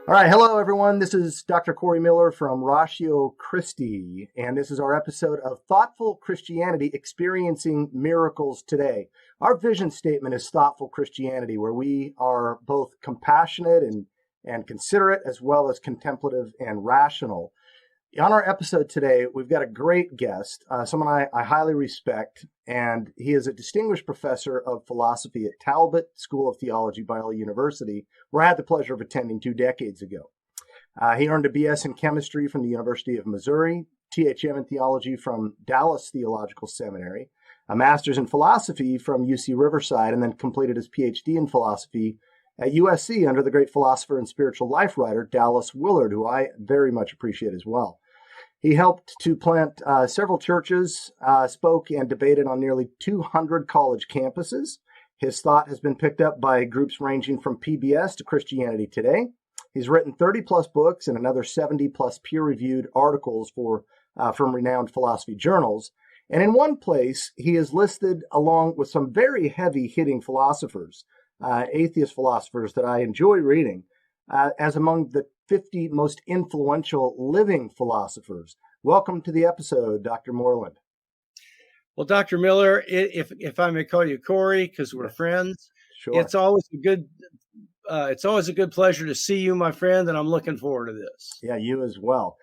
All right, hello everyone. This is Dr. Corey Miller from Ratio Christi, and this is our episode of Thoughtful Christianity Experiencing Miracles Today. Our vision statement is Thoughtful Christianity, where we are both compassionate and considerate, as well as contemplative and rational. On our episode today, we've got a great guest, someone I highly respect, and he is a distinguished professor of philosophy at Talbot School of Theology, Biola University, where I had the pleasure of attending 2 decades ago. He earned a BS in chemistry from the University of Missouri, THM in theology from Dallas Theological Seminary, a master's in philosophy from UC Riverside, and then completed his PhD in philosophy at USC under the great philosopher and spiritual life writer Dallas Willard, who I very much appreciate as well. He helped to plant several churches, spoke and debated on nearly 200 college campuses. His thought has been picked up by groups ranging from PBS to Christianity Today. He's written 30-plus books and another 70-plus peer-reviewed articles from renowned philosophy journals. And in one place, he is listed along with some very heavy-hitting philosophers, atheist philosophers that I enjoy reading, as among the 50 most influential living philosophers. Welcome to the episode, Dr. Moreland. Well, Dr. Miller, if I may call you Corey, because we're friends, Sure. It's always a good pleasure to see you, my friend, and I'm looking forward to this. Yeah, you as well.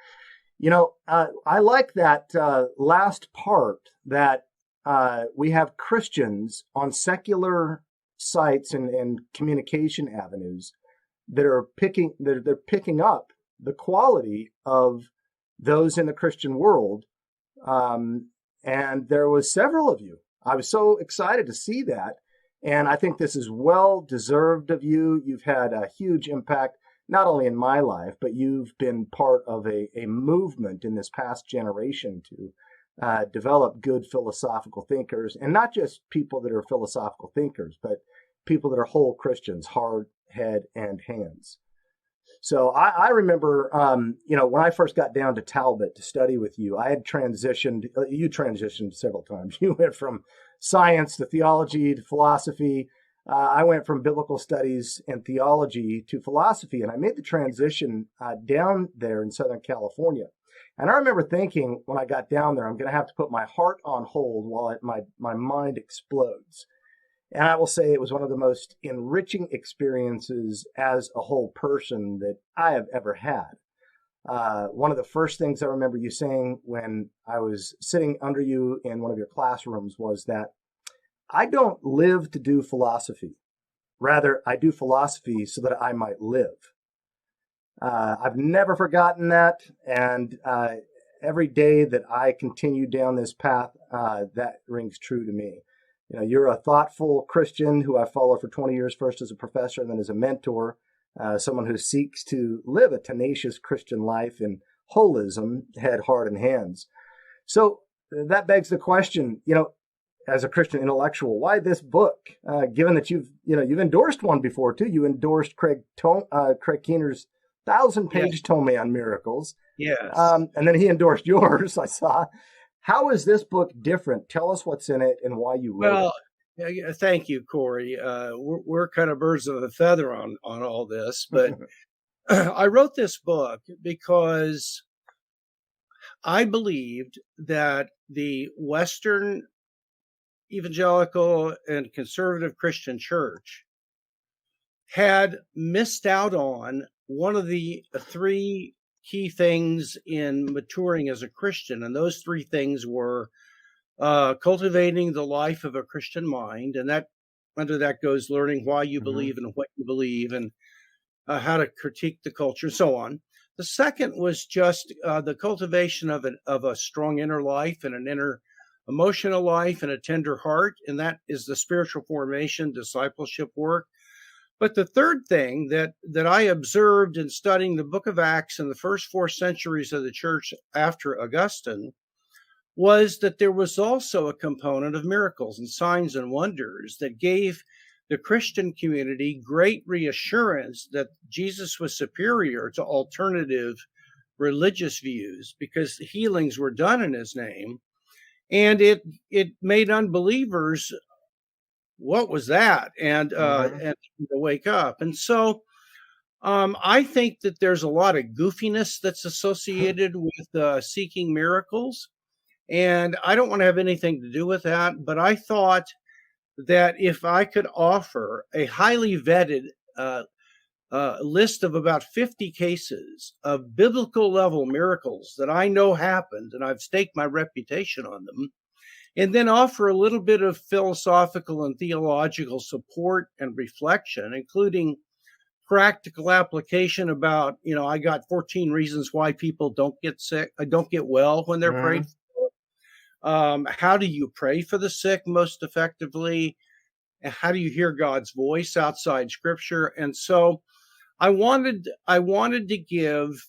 You know, I like that last part that we have Christians on secular sites and communication avenues that are picking up the quality of those in the Christian world. And there was several of you. I was so excited to see that. And I think this is well deserved of you. You've had a huge impact, not only in my life, but you've been part of a movement in this past generation to develop good philosophical thinkers, and not just people that are philosophical thinkers, but people that are whole Christians, heart, head, and hands. So I remember, when I first got down to Talbot to study with you, I had transitioned, you transitioned several times. You went from science to theology to philosophy. I went from biblical studies and theology to philosophy, and I made the transition down there in Southern California. And I remember thinking when I got down there, I'm going to have to put my heart on hold while my mind explodes. And I will say it was one of the most enriching experiences as a whole person that I have ever had. One of the first things I remember you saying when I was sitting under you in one of your classrooms was that I don't live to do philosophy. Rather, I do philosophy so that I might live. I've never forgotten that. And every day that I continue down this path, that rings true to me. You know, you're a thoughtful Christian who I followed for 20 years, first as a professor and then as a mentor, someone who seeks to live a tenacious Christian life in holism, head, heart, and hands. So that begs the question, as a Christian intellectual, why this book? Given that you've endorsed one before too. You endorsed Craig Keener's 1,000-page tome on miracles. Yes. And then he endorsed yours, I saw. How is this book different? Tell us what's in it and why you wrote it. Thank you, Corey. We're kind of birds of a feather on all this, but I wrote this book because I believed that the Western evangelical and conservative Christian church had missed out on one of the 3 key things in maturing as a Christian. And those 3 things were cultivating the life of a Christian mind. And that under that goes learning why you believe and what you believe and how to critique the culture and so on. The second was just the cultivation of a strong inner life and an inner emotional life and a tender heart. And that is the spiritual formation, discipleship work. But the third thing that I observed in studying the book of Acts in the first 4 centuries of the church after Augustine was that there was also a component of miracles and signs and wonders that gave the Christian community great reassurance that Jesus was superior to alternative religious views because healings were done in his name. And it made unbelievers, what was that? And to wake up. And so I think that there's a lot of goofiness that's associated with seeking miracles, and I don't want to have anything to do with that. But I thought that if I could offer a highly vetted list of about 50 cases of biblical level miracles that I know happened, and I've staked my reputation on them, and then offer a little bit of philosophical and theological support and reflection, including practical application about, I got 14 reasons why people don't get sick, don't get well when they're prayed for. How do you pray for the sick most effectively? And how do you hear God's voice outside Scripture? And so I wanted to give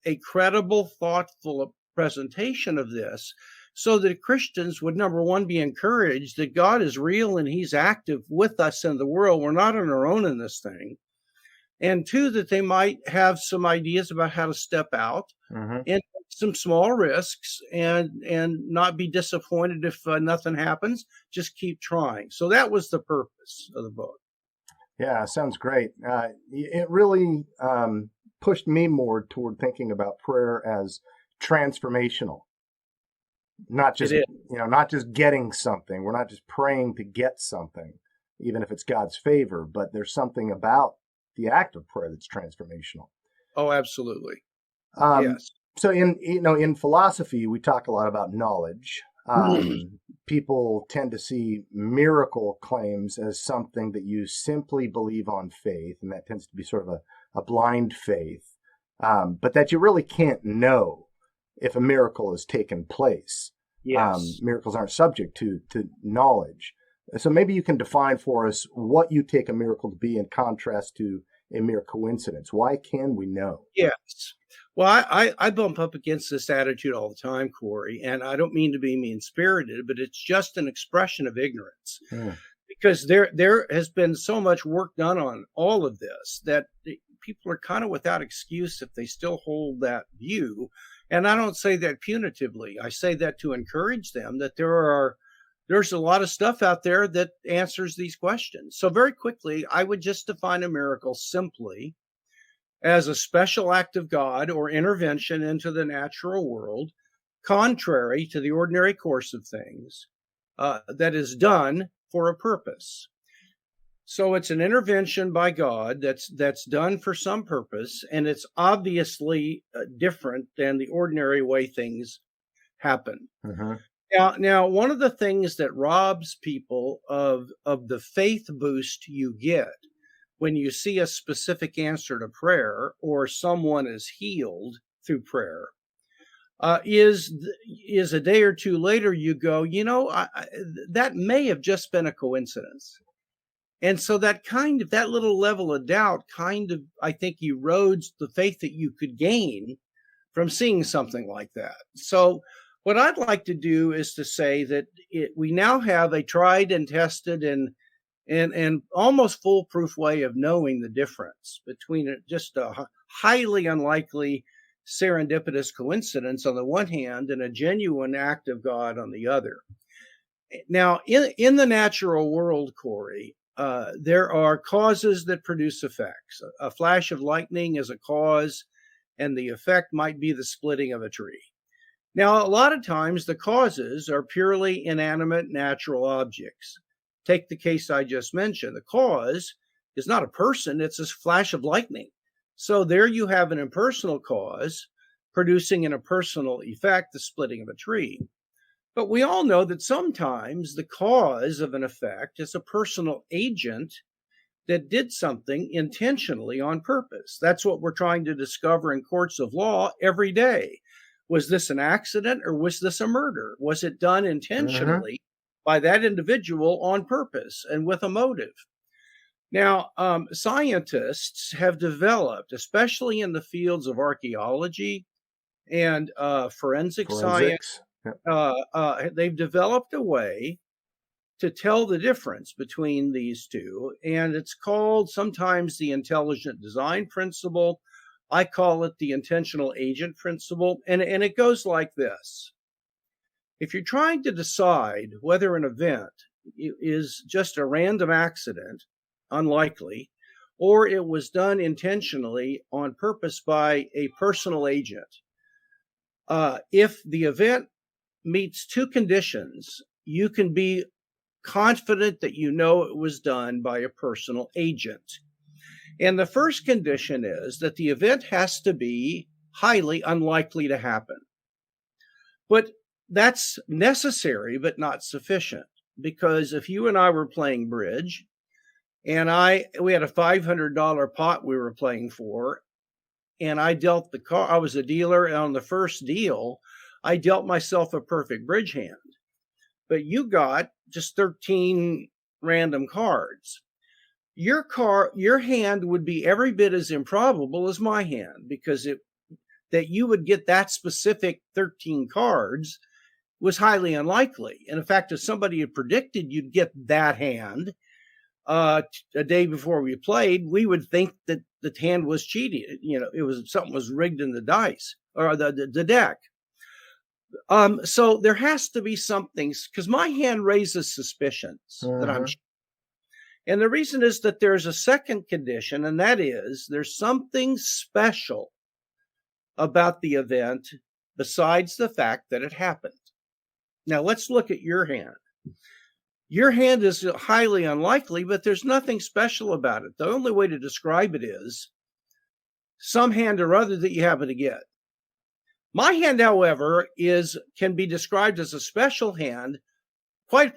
a credible, thoughtful presentation of this so that Christians would, number one, be encouraged that God is real and he's active with us in the world. We're not on our own in this thing. And two, that they might have some ideas about how to step out and take some small risks and not be disappointed if nothing happens. Just keep trying. So that was the purpose of the book. Yeah, sounds great. It really pushed me more toward thinking about prayer as transformational. Not just not just getting something. We're not just praying to get something, even if it's God's favor, but there's something about the act of prayer that's transformational. Oh, absolutely. Yes. So in philosophy, we talk a lot about knowledge. People tend to see miracle claims as something that you simply believe on faith, and that tends to be sort of a blind faith, but that you really can't know if a miracle has taken place. Yes. Miracles aren't subject to knowledge. So maybe you can define for us what you take a miracle to be in contrast to a mere coincidence. Why can we know? Yes. Well, I bump up against this attitude all the time, Corey, and I don't mean to be mean-spirited, but it's just an expression of ignorance. Because there has been so much work done on all of this that people are kind of without excuse if they still hold that view. And I don't say that punitively. I say that to encourage them that there's a lot of stuff out there that answers these questions. So very quickly, I would just define a miracle simply as a special act of God or intervention into the natural world, contrary to the ordinary course of things, that is done for a purpose. So it's an intervention by God that's done for some purpose, and it's obviously different than the ordinary way things happen. Now, one of the things that robs people of the faith boost you get when you see a specific answer to prayer or someone is healed through prayer is a day or two later you go, that may have just been a coincidence. And so that little level of doubt I think, erodes the faith that you could gain from seeing something like that. So what I'd like to do is to say that we now have a tried and tested and almost foolproof way of knowing the difference between just a highly unlikely serendipitous coincidence on the one hand and a genuine act of God on the other. Now, in the natural world, Corey, there are causes that produce effects. A flash of lightning is a cause, and the effect might be the splitting of a tree. Now, a lot of times the causes are purely inanimate natural objects. Take the case I just mentioned. The cause is not a person, it's a flash of lightning. So there you have an impersonal cause producing an impersonal effect, the splitting of a tree. But we all know that sometimes the cause of an effect is a personal agent that did something intentionally on purpose. That's what we're trying to discover in courts of law every day. Was this an accident or was this a murder? Was it done intentionally by that individual on purpose and with a motive? Now, scientists have developed, especially in the fields of archaeology and forensic science, they've developed a way to tell the difference between these two, and it's called sometimes the intelligent design principle. I call it the intentional agent principle, and it goes like this. If you're trying to decide whether an event is just a random accident, unlikely, or it was done intentionally on purpose by a personal agent. If the event meets two conditions, you can be confident that you know it was done by a personal agent. And the first condition is that the event has to be highly unlikely to happen. But that's necessary, but not sufficient. Because if you and I were playing bridge, and we had a $500 pot we were playing for, and I dealt the card, I was a dealer, and on the first deal, I dealt myself a perfect bridge hand. But you got just 13 random cards. Your hand would be every bit as improbable as my hand, because that you would get that specific 13 cards was highly unlikely. And in fact, if somebody had predicted you'd get that hand a day before we played, we would think that the hand was cheating. It was something was rigged in the dice or the deck. So there has to be something, because my hand raises suspicions that I'm cheating. And the reason is that there's a second condition, and that is there's something special about the event besides the fact that it happened. Now let's look at your hand. Your hand is highly unlikely, but there's nothing special about it. The only way to describe it is some hand or other that you happen to get. My hand, however, can be described as a special hand quite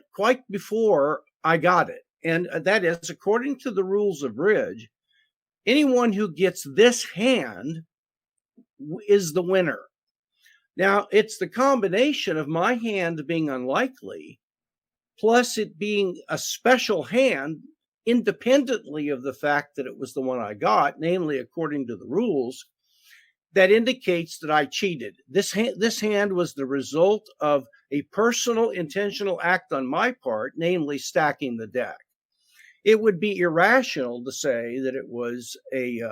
before I got it. And that is, according to the rules of bridge, anyone who gets this hand is the winner. Now, it's the combination of my hand being unlikely, plus it being a special hand, independently of the fact that it was the one I got, namely according to the rules, that indicates that I cheated. This hand was the result of a personal, intentional act on my part, namely stacking the deck. It would be irrational to say that it was a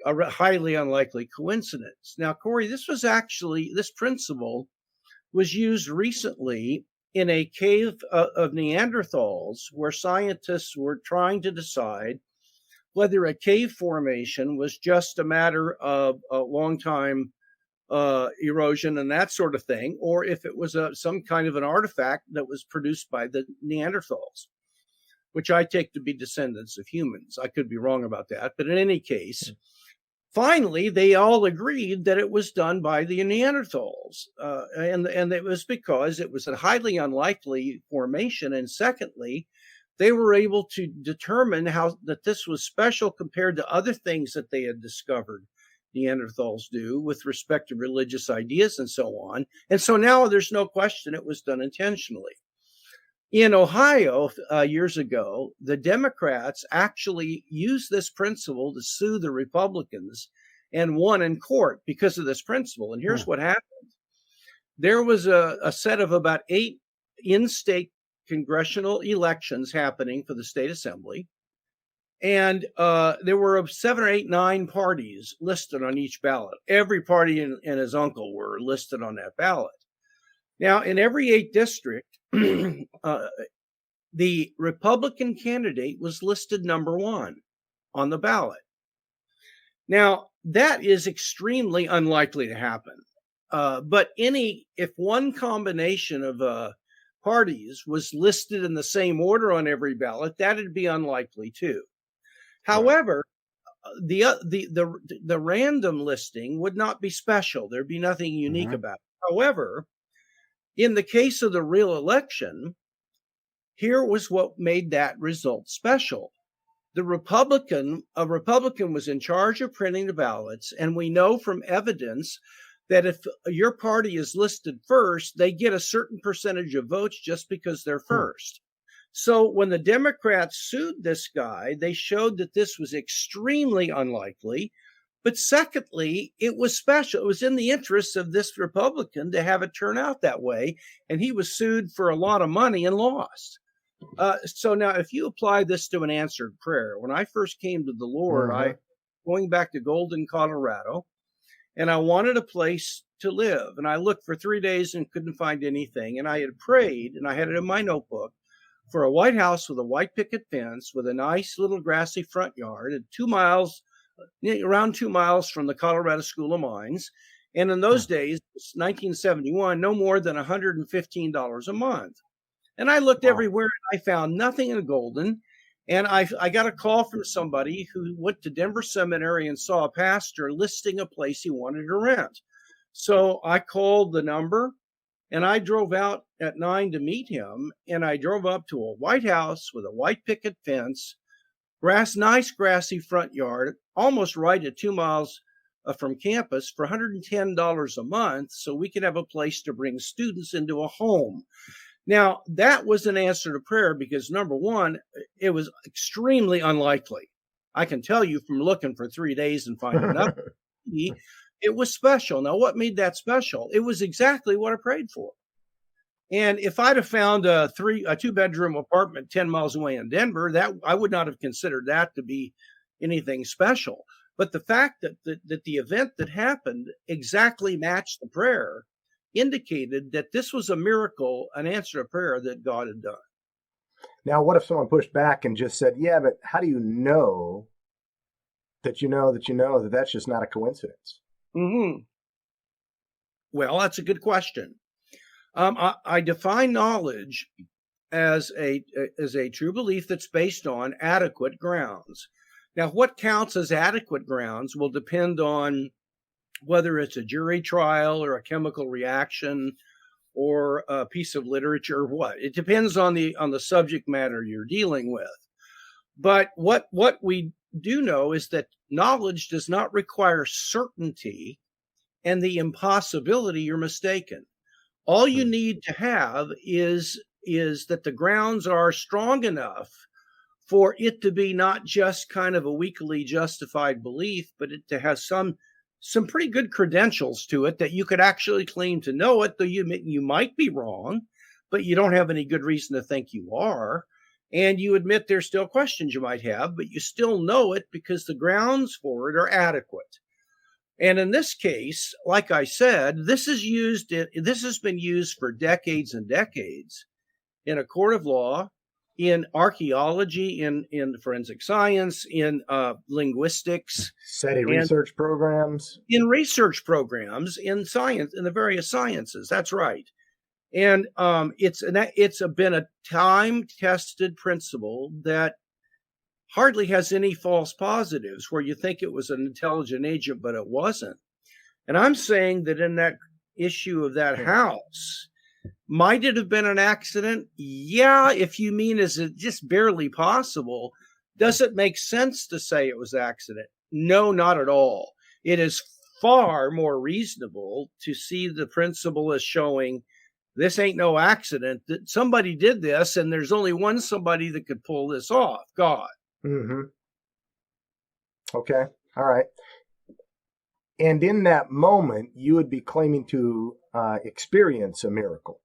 highly unlikely coincidence. Now, Corey, this principle was used recently in a cave of Neanderthals, where scientists were trying to decide whether a cave formation was just a matter of a long time erosion and that sort of thing, or if it was some kind of an artifact that was produced by the Neanderthals, which I take to be descendants of humans. I could be wrong about that, but in any case, finally, they all agreed that it was done by the Neanderthals, and it was because it was a highly unlikely formation, and secondly, they were able to determine that this was special compared to other things that they had discovered Neanderthals do with respect to religious ideas and so on. And so now there's no question it was done intentionally. In Ohio, years ago, the Democrats actually used this principle to sue the Republicans and won in court because of this principle. And here's what happened. There was a set of about 8 in-state congressional elections happening for the state assembly. And there were 7 or 8, 9 parties listed on each ballot. Every party and his uncle were listed on that ballot. Now, in every 8 district, the Republican candidate was listed number 1 on the ballot. Now, that is extremely unlikely to happen. But if one combination of parties was listed in the same order on every ballot, that'd be unlikely too. However, the random listing would not be special. There'd be nothing unique about it. However, in the case of the real election, here was what made that result special. A Republican was in charge of printing the ballots, and we know from evidence that if your party is listed first, they get a certain percentage of votes just because they're first. So when the Democrats sued this guy, they showed that this was extremely unlikely. But secondly, it was special. It was in the interest of this Republican to have it turn out that way. And he was sued for a lot of money and lost. So now if you apply this to an answered prayer, when I first came to the Lord, going back to Golden, Colorado, and I wanted a place to live. And I looked for 3 days and couldn't find anything. And I had prayed, and I had it in my notebook, for a white house with a white picket fence with a nice little grassy front yard and 2 miles, around 2 miles from the Colorado School of Mines. And in those days, 1971, no more than $115 a month. And I looked everywhere and I found nothing in Golden. And I got a call from somebody who went to Denver Seminary and saw a pastor listing a place he wanted to rent. So I called the number and I drove out at 9 to meet him. And I drove up to a white house with a white picket fence, nice grassy front yard, almost right at 2 miles from campus for $110 a month so we could have a place to bring students into a home. Now, that was an answer to prayer because, number one, it was extremely unlikely. I can tell you from looking for 3 days and finding nothing. It was special. Now, what made that special? It was exactly what I prayed for. And if I'd have found a 2-bedroom apartment 10 miles away in Denver, that I would not have considered that to be anything special. But the fact that the event that happened exactly matched the prayer indicated that this was a miracle, an answer to prayer that God had done. Now, what if someone pushed back and just said, yeah, but how do you know that you know that that's just not a coincidence? Mm-hmm. Well, that's a good question. I define knowledge as a true belief that's based on adequate grounds. Now, what counts as adequate grounds will depend on whether it's a jury trial or a chemical reaction or a piece of literature or what. It depends on the subject matter you're dealing with. But what we do know is that knowledge does not require certainty and the impossibility you're mistaken. All you need to have is that the grounds are strong enough for it to be not just kind of a weakly justified belief, but it to have some pretty good credentials to it that you could actually claim to know it, though you might be wrong, but you don't have any good reason to think you are. And you admit there's still questions you might have, but you still know it because the grounds for it are adequate. And in this case, like I said, this has been used for decades and decades in a court of law, in archaeology, in forensic science, in linguistics, SETI research programs, in research programs, in science, in the various sciences. That's right. And it's been a time-tested principle that hardly has any false positives where you think it was an intelligent agent, but it wasn't. And I'm saying that in that issue of that house, might it have been an accident? Yeah, if you mean is it just barely possible, does it make sense to say it was accident? No, not at all. It is far more reasonable to see the principle as showing this ain't no accident, that somebody did this, and there's only one somebody that could pull this off, God. Mm-hmm. Okay. All right. And in that moment, you would be claiming to experience a miracle.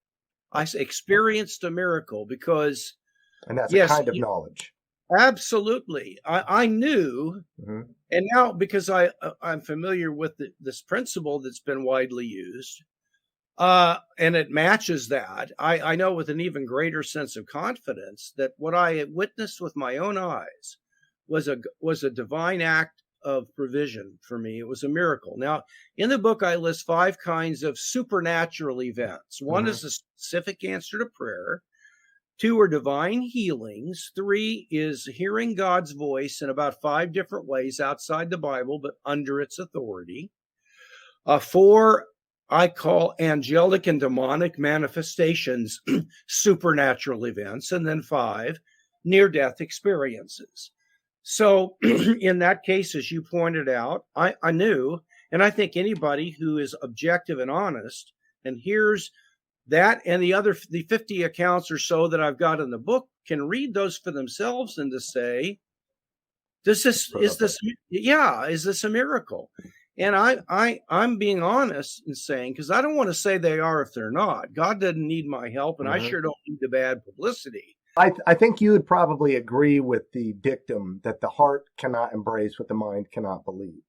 I experienced a miracle because... And that's a kind of knowledge. Absolutely. I knew, and now because I'm familiar with this principle that's been widely used, and it matches that, I know with an even greater sense of confidence that what I had witnessed with my own eyes was a divine act of provision for me. It was a miracle. Now, in the book, I list 5 kinds of supernatural events. One is a specific answer to prayer. 2 are divine healings. 3 is hearing God's voice in about 5 different ways outside the Bible, but under its authority. 4 I call angelic and demonic manifestations, supernatural events. And then 5, near-death experiences. So in that case, as you pointed out, I knew, and I think anybody who is objective and honest and hears that and the 50 accounts or so that I've got in the book can read those for themselves and to say, is this a miracle? And I'm being honest in saying, because I don't want to say they are if they're not. God doesn't need my help, and I sure don't need the bad publicity. I think you would probably agree with the dictum that the heart cannot embrace what the mind cannot believe.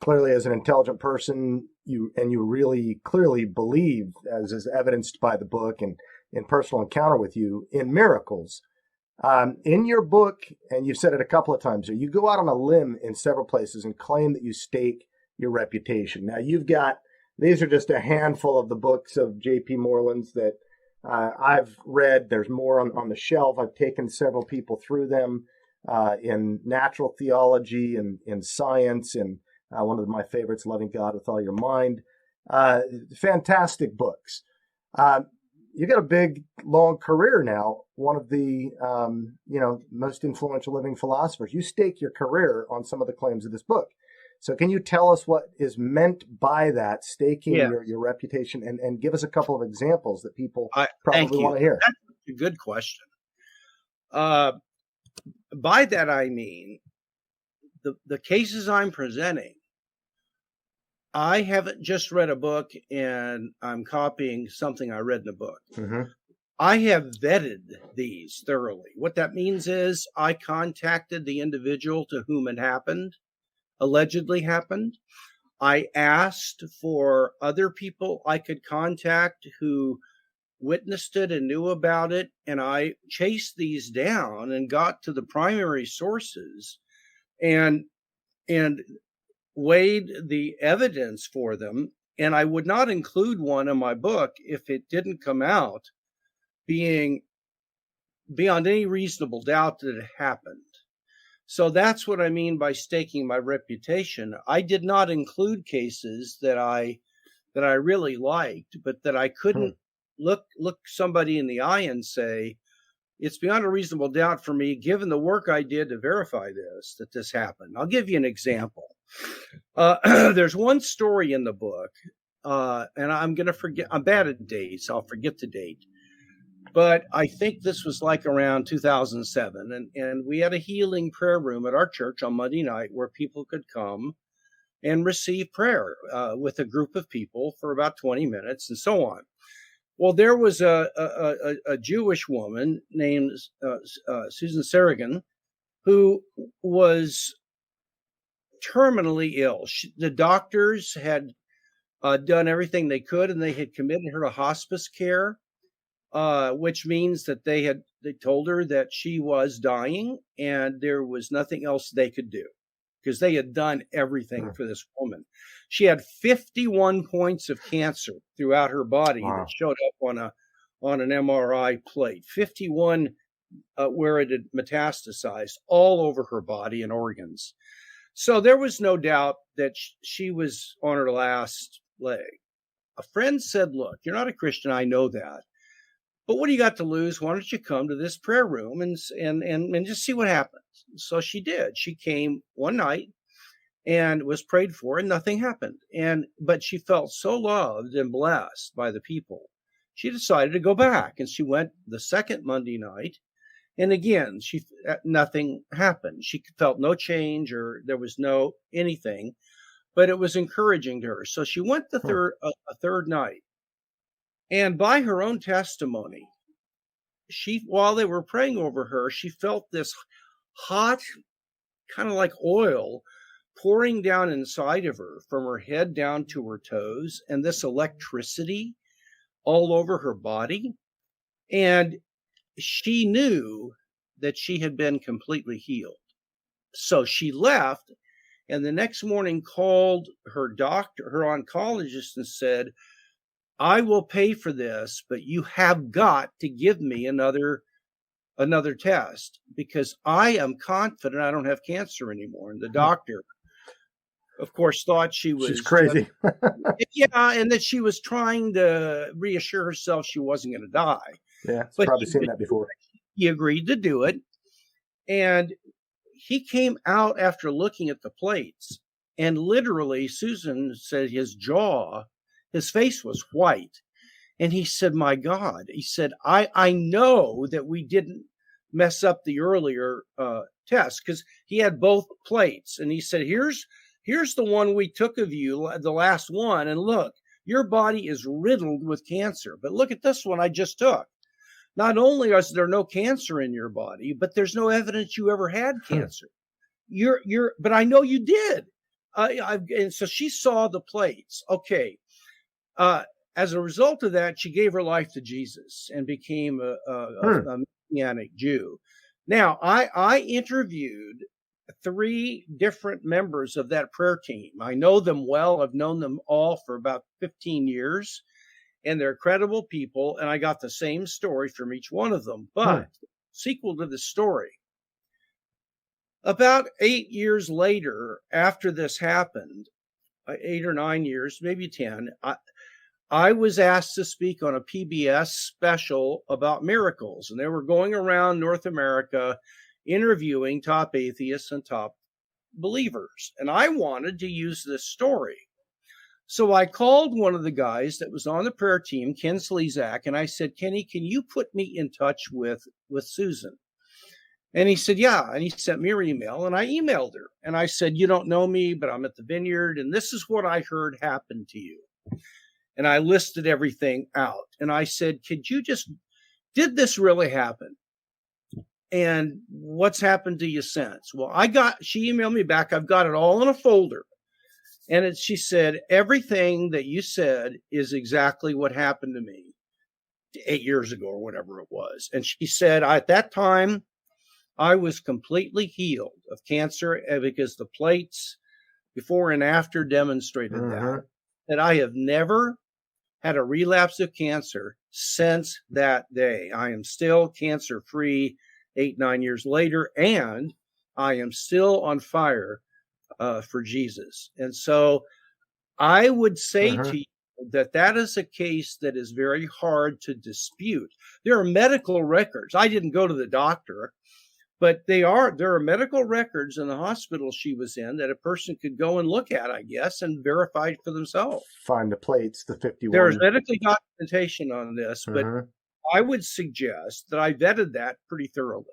Clearly, as an intelligent person, you really clearly believe, as is evidenced by the book and in personal encounter with you in miracles. In your book, and you've said it a couple of times, you go out on a limb in several places and claim that you stake your reputation. Now, these are just a handful of the books of J.P. Moreland's that I've read. There's more on the shelf. I've taken several people through them in natural theology and in science, and one of my favorites, Loving God with All Your Mind. Fantastic books. You got a big, long career now, one of the most influential living philosophers. You stake your career on some of the claims of this book. So can you tell us what is meant by that, staking your reputation, and give us a couple of examples that people probably want to hear? That's a good question. By that I mean the cases I'm presenting, I haven't just read a book and I'm copying something I read in a book. Mm-hmm. I have vetted these thoroughly. What that means is I contacted the individual to whom it allegedly happened. I asked for other people I could contact who witnessed it and knew about it, and I chased these down and got to the primary sources and weighed the evidence for them, and I would not include one in my book if it didn't come out being beyond any reasonable doubt that it happened. So that's what I mean by staking my reputation. I did not include cases that I really liked, but that I couldn't look somebody in the eye and say, it's beyond a reasonable doubt for me, given the work I did to verify that this happened. I'll give you an example. There's one story in the book, and I'm going to forget. I'm bad at dates. I'll forget the date. But I think this was like around 2007. And we had a healing prayer room at our church on Monday night where people could come and receive prayer with a group of people for about 20 minutes and so on. Well, there was a Jewish woman named Susan Saragin who was terminally ill. The doctors had done everything they could, and they had committed her to hospice care, which means that they told her that she was dying and there was nothing else they could do because they had done everything for this woman. She had 51 points of cancer throughout her body that showed up on an MRI plate. 51 where it had metastasized all over her body and organs. So there was no doubt that she was on her last leg. A friend said, look, you're not a Christian, I know that. But what do you got to lose? Why don't you come to this prayer room and just see what happens? So she did. She came one night and was prayed for, and nothing happened. But she felt so loved and blessed by the people. She decided to go back, and she went the second Monday night. And again, nothing happened. She felt no change, or there was no anything, but it was encouraging to her. So she went a third night. And by her own testimony, while they were praying over her, she felt this hot, kind of like oil, pouring down inside of her from her head down to her toes, and this electricity all over her body. And she knew that she had been completely healed. So she left, and the next morning called her doctor, her oncologist, and said, I will pay for this, but you have got to give me another test because I am confident I don't have cancer anymore. And the doctor, of course, thought she's crazy. And that she was trying to reassure herself she wasn't going to die. Yeah, I've probably seen that before. He agreed to do it. And he came out after looking at the plates. And literally, Susan said his face was white. And he said, my God, he said, I know that we didn't mess up the earlier test because he had both plates. And he said, here's the one we took of you, the last one. And look, your body is riddled with cancer. But look at this one I just took. Not only is there no cancer in your body, but there's no evidence you ever had cancer. But I know you did. And so she saw the plates. Okay. as a result of that, she gave her life to Jesus and became a Messianic Jew. Now, I interviewed 3 different members of that prayer team. I know them well. I've known them all for about 15 years, and they're credible people, and I got the same story from each one of them. But sequel to the story, about 8 years later, after this happened, 8 or 9 years, maybe 10, I was asked to speak on a PBS special about miracles, and they were going around North America interviewing top atheists and top believers. And I wanted to use this story. So I called one of the guys that was on the prayer team, Ken Slezak, and I said, Kenny, can you put me in touch with Susan? And he said, yeah. And he sent me her email, and I emailed her. And I said, you don't know me, but I'm at the Vineyard, and this is what I heard happen to you. And I listed everything out. And I said, did this really happen? And what's happened to you since? Well, she emailed me back. I've got it all in a folder. And she said, everything that you said is exactly what happened to me 8 years ago or whatever it was. And she said, at that time, I was completely healed of cancer because the plates before and after demonstrated that I have never had a relapse of cancer since that day. I am still cancer-free 8-9 years later, and I am still on fire for Jesus. And so I would say to you that is a case that is very hard to dispute. There are medical records. I didn't go to the doctor, but there are medical records in the hospital she was in that a person could go and look at, I guess, and verify it for themselves. Find the plates, the 51. There is medical documentation on this, but I would suggest that I vetted that pretty thoroughly.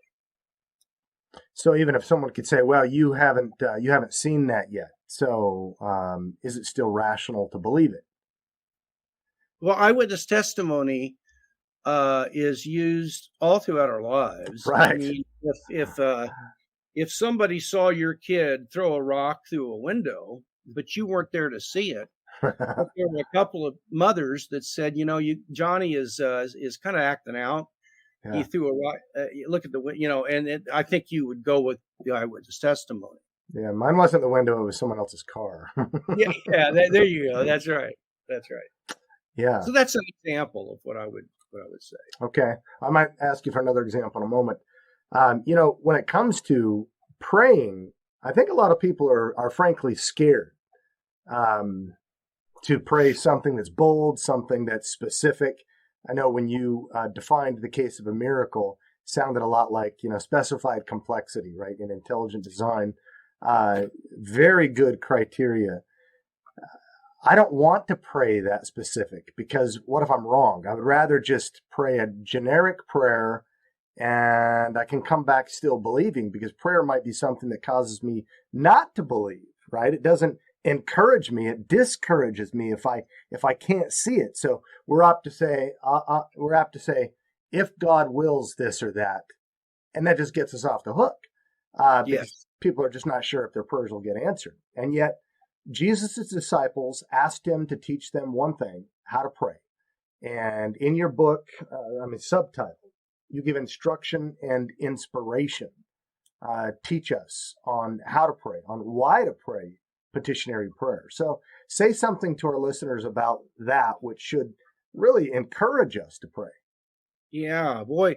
So even if someone could say, well, you haven't seen that yet, so is it still rational to believe it? Well, eyewitness testimony is used all throughout our lives. Right. I mean, if somebody saw your kid throw a rock through a window, but you weren't there to see it, there were a couple of mothers that said, Johnny is kind of acting out. Yeah. He threw a rock. Look at the, and I think you would go with the eyewitness testimony. Yeah, mine wasn't the window; it was someone else's car. yeah. There you go. That's right. Yeah. So that's an example of what I would say. Okay, I might ask you for another example in a moment. When it comes to praying, I think a lot of people are frankly scared to pray something that's bold, something that's specific. I know when you defined the case of a miracle, it sounded a lot like, specified complexity, right? In intelligent design, very good criteria. I don't want to pray that specific because what if I'm wrong? I would rather just pray a generic prayer and I can come back still believing, because prayer might be something that causes me not to believe, right? It doesn't encourage me. It discourages me if I can't see it. So we're apt to say, if God wills this or that, and that just gets us off the hook. Because people are just not sure if their prayers will get answered. And yet Jesus' disciples asked him to teach them one thing, how to pray. And in your book, subtitle, you give instruction and inspiration. Teach us on how to pray, on why to pray petitionary prayer. So say something to our listeners about that, which should really encourage us to pray. Yeah, boy.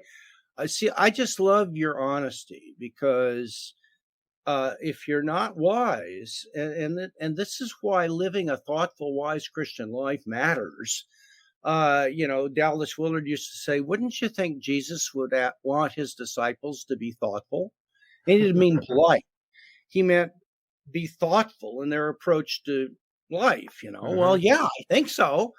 I just love your honesty, because if you're not wise, and this is why living a thoughtful, wise Christian life matters. Dallas Willard used to say, wouldn't you think Jesus would want his disciples to be thoughtful? He didn't mean polite. He meant be thoughtful in their approach to life. Well, yeah, I think so.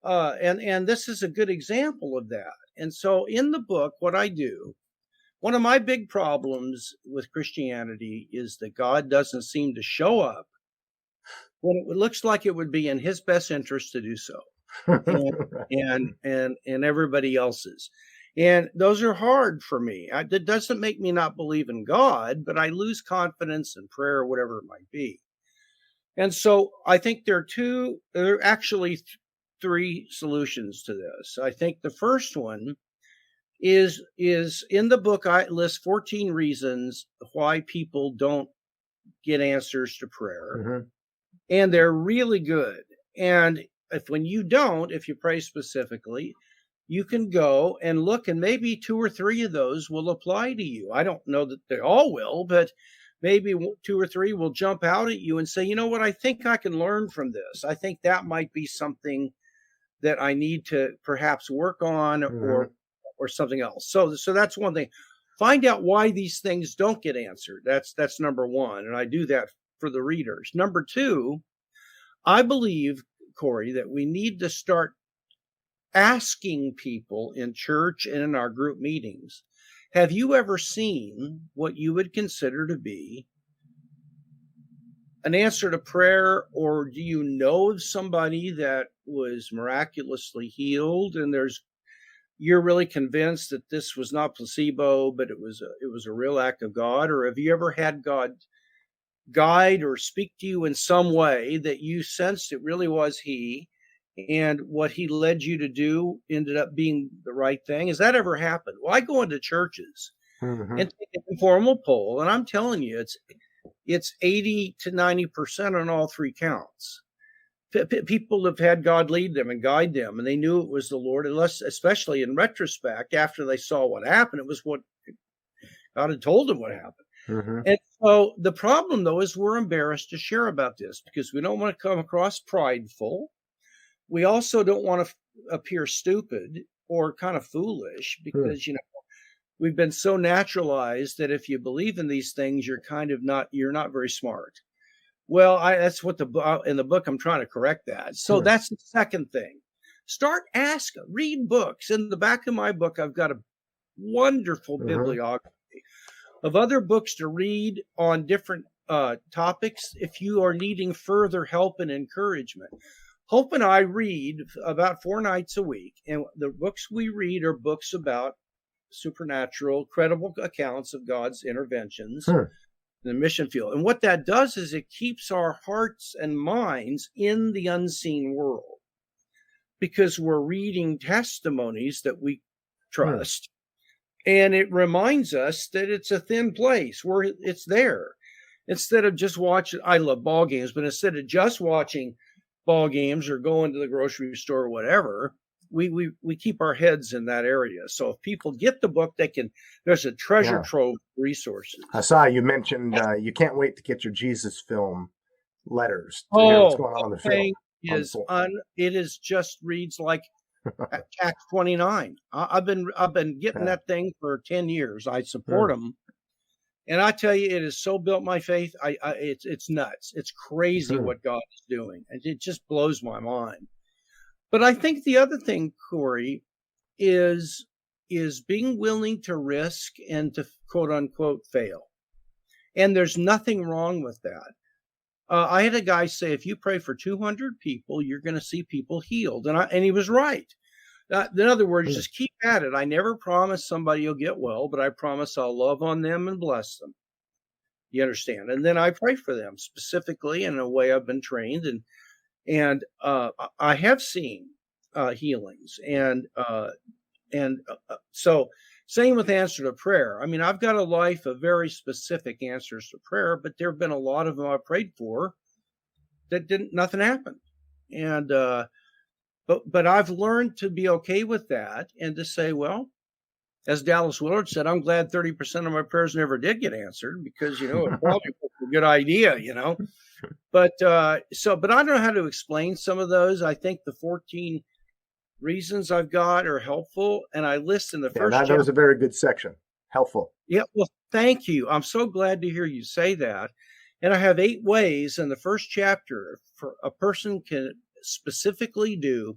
And this is a good example of that. And so in the book, what I do, one of my big problems with Christianity is that God doesn't seem to show up when it looks like it would be in his best interest to do so, and everybody else's. And those are hard for me. That doesn't make me not believe in God, but I lose confidence in prayer or whatever it might be. And so I think there are actually three solutions to this. I think the first one is in the book. I list 14 reasons why people don't get answers to prayer, Mm-hmm. and they're really good. And if you pray specifically, you can go and look, and maybe 2 or 3 of those will apply to you. I don't know that they all will, but maybe 2 or 3 will jump out at you and say, you know what, I think I can learn from this. I think that might be something that I need to perhaps work on, Mm-hmm. or something else. So that's one thing. Find out why these things don't get answered. That's number one. And I do that for the readers. Number 2, I believe, Corey, that we need to start asking people in church and in our group meetings, have you ever seen what you would consider to be an answer to prayer, or do you know of somebody that was miraculously healed and you're really convinced that this was not placebo, but it was a real act of God? Or have you ever had God guide or speak to you in some way that you sensed it really was He, and what He led you to do ended up being the right thing? Has that ever happened? Well, I go into churches Mm-hmm. and take an informal poll, and I'm telling you, it's 80 to 90% on all 3 counts. People have had God lead them and guide them, and they knew it was the Lord, unless, especially in retrospect, after they saw what happened, it was what God had told them what happened. Mm-hmm. And so the problem, though, is we're embarrassed to share about this because we don't want to come across prideful. We also don't want to appear stupid or kind of foolish because, we've been so naturalized that if you believe in these things, you're not very smart. Well, that's what in the book, I'm trying to correct that. So that's the second thing. Start asking, read books. In the back of my book, I've got a wonderful bibliography of other books to read on different topics if you are needing further help and encouragement. Hope and I read about 4 nights a week, and the books we read are books about supernatural, credible accounts of God's interventions in the mission field. And what that does is it keeps our hearts and minds in the unseen world because we're reading testimonies that we trust. And it reminds us that it's a thin place where it's there. Instead of just watching, I love ball games, but instead of just watching ball games or going to the grocery store or whatever, we keep our heads in that area. So if people get the book, there's a treasure trove of resources. I saw you mentioned you can't wait to get your Jesus film letters to hear what's going on in the film. It is just reads like Acts 29. I've been getting that thing for 10 years. I support them. And I tell you, it has so built my faith. It's nuts. It's crazy what God is doing. And it just blows my mind. But I think the other thing, Corey, is being willing to risk and to quote unquote fail. And there's nothing wrong with that. I had a guy say, if you pray for 200 people, you're going to see people healed. And he was right. In other words, just keep at it. I never promise somebody will get well, but I promise I'll love on them and bless them. You understand? And then I pray for them specifically in a way I've been trained. And I have seen healings. So same with answer to prayer. I mean, I've got a life of very specific answers to prayer, but there have been a lot of them I prayed for that nothing happened. And, but I've learned to be okay with that and to say, well, as Dallas Willard said, I'm glad 30% of my prayers never did get answered because, it probably was a good idea, But I don't know how to explain some of those. I think the 14 reasons I've got are helpful, and I list in the first chapter. That was a very good section. Helpful. Yeah, well, thank you. I'm so glad to hear you say that. And I have 8 ways in the first chapter for a person can specifically do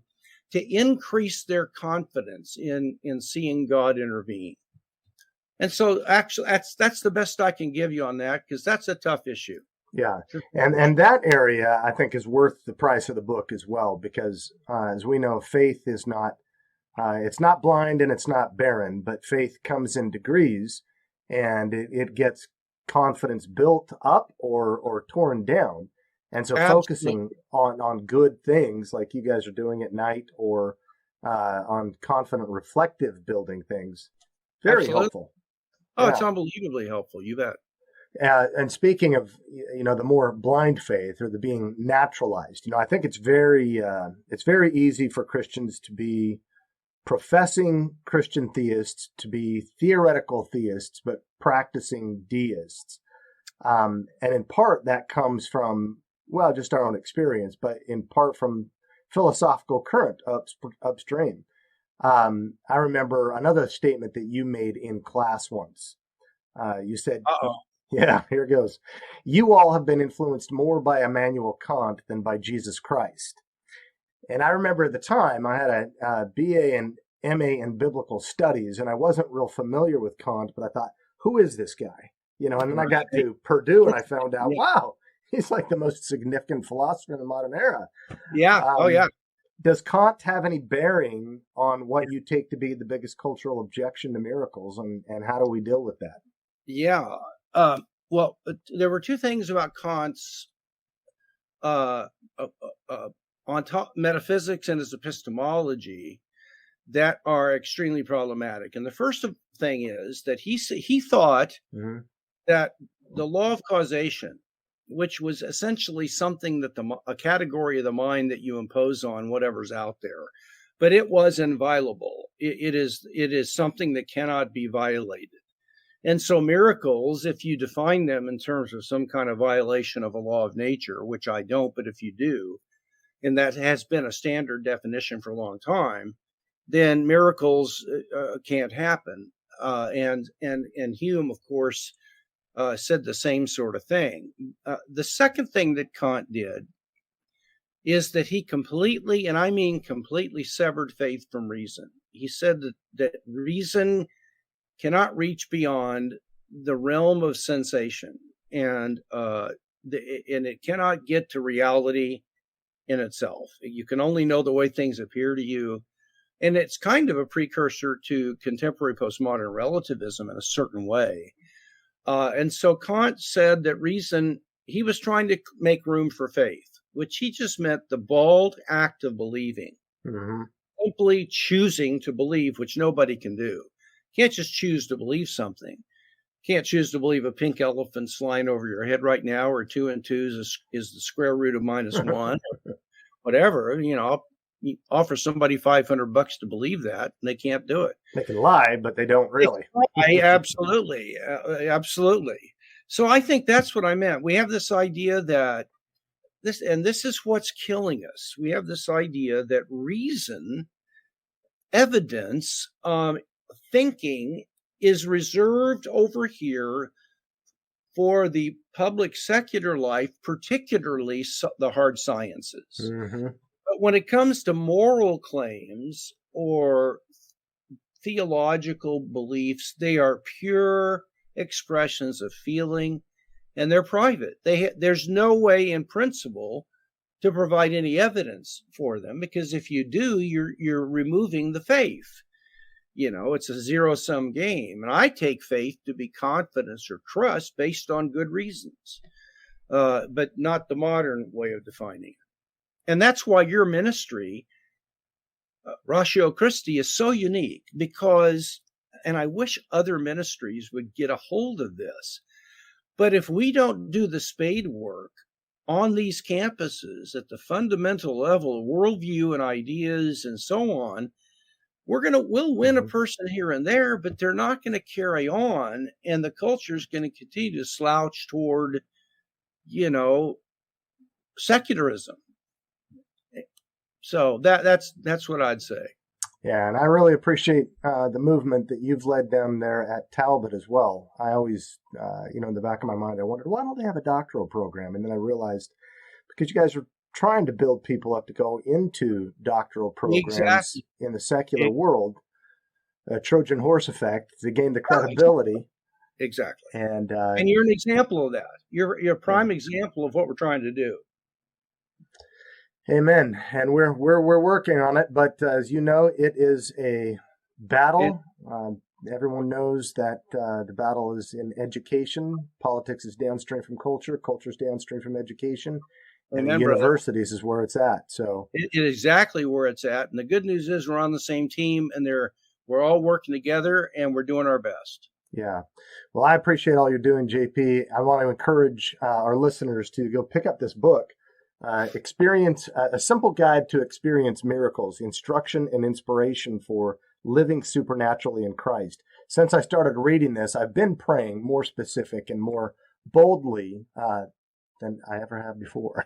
to increase their confidence in seeing God intervene. And so actually that's the best I can give you on that, because that's a tough issue. Yeah. And that area I think is worth the price of the book as well, because as we know, faith is not, it's not blind and it's not barren, but faith comes in degrees, and it gets confidence built up or torn down. And so Absolutely. focusing on good things like you guys are doing at night, or on confident, reflective building things, very Absolutely. helpful. Oh, it's Yeah. unbelievably helpful. You bet. And speaking of, the more blind faith, or the being naturalized, I think it's very easy for Christians to be professing Christian theists, to be theoretical theists, but practicing deists. And in part that comes from, well, just our own experience, but in part from philosophical current upstream. I remember another statement that you made in class once. You said, Uh-oh. yeah, here goes. You all have been influenced more by Immanuel Kant than by Jesus Christ. And I remember at the time I had a BA and MA in biblical studies, and I wasn't real familiar with Kant, but I thought, who is this guy? And then I got Right. to Purdue and I found out, Yeah. wow, he's like the most significant philosopher in the modern era. Yeah. Oh, yeah. Does Kant have any bearing on what you take to be the biggest cultural objection to miracles, and how do we deal with that? Yeah. Well, there were two things about Kant's uh, uh, on top metaphysics and his epistemology that are extremely problematic. And the first thing is that he thought Mm-hmm. that the law of causation, which was essentially something that a category of the mind that you impose on whatever's out there, but it was inviolable. It is something that cannot be violated. And so miracles, if you define them in terms of some kind of violation of a law of nature, which I don't, but if you do, and that has been a standard definition for a long time, then miracles can't happen. And Hume, of course, said the same sort of thing. The second thing that Kant did is that he completely, and I mean completely, severed faith from reason. He said that reason cannot reach beyond the realm of sensation, and it cannot get to reality in itself. You can only know the way things appear to you. And it's kind of a precursor to contemporary postmodern relativism in a certain way. And so Kant said that reason, he was trying to make room for faith, which he just meant the bald act of believing, Mm-hmm. simply choosing to believe, which nobody can do. You can't just choose to believe something. You can't choose to believe a pink elephant's flying over your head right now, or 2 and 2 is the square root of -1, whatever. You offer somebody $500 to believe that, and they can't do it. They can lie, but they don't really. Absolutely, absolutely. So I think that's what I meant. We have this idea that this is what's killing us. We have this idea that reason, evidence, thinking is reserved over here for the public secular life, particularly the hard sciences. Mm-hmm. But when it comes to moral claims or theological beliefs, they are pure expressions of feeling, and they're private. There's no way in principle to provide any evidence for them, because if you do, you're removing the faith. It's a zero-sum game. And I take faith to be confidence or trust based on good reasons, but not the modern way of defining it. And that's why your ministry, Ratio Christi, is so unique, because, and I wish other ministries would get a hold of this, but if we don't do the spade work on these campuses at the fundamental level of worldview and ideas and so on, we'll win a person here and there, but they're not going to carry on, and the culture is going to continue to slouch toward, secularism. So that's what I'd say. Yeah, and I really appreciate the movement that you've led them there at Talbot as well. I always, in the back of my mind, I wondered, why don't they have a doctoral program? And then I realized, because you guys are trying to build people up to go into doctoral programs Exactly. in the secular world, a Trojan horse effect to gain the credibility. Exactly. And you're an example of that. You're a prime example of what we're trying to do. Amen. And we're working on it, but as you know, it is a battle. Everyone knows that the battle is in education. Politics is downstream from culture. Culture is downstream from education. And the Amen, brother. universities is where it's at. So It is exactly where it's at. And the good news is we're on the same team, and we're all working together, and we're doing our best. yeah. Well, I appreciate all you're doing, JP. I want to encourage our listeners to go pick up this book, Experience, a simple guide to experience miracles, instruction and inspiration for living supernaturally in Christ. Since I started reading this, I've been praying more specific and more boldly than I ever have before.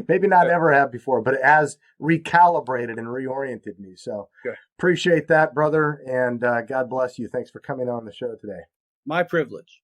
Maybe not ever have before, but it has recalibrated and reoriented me. So appreciate that, brother. And God bless you. Thanks for coming on the show today. My privilege.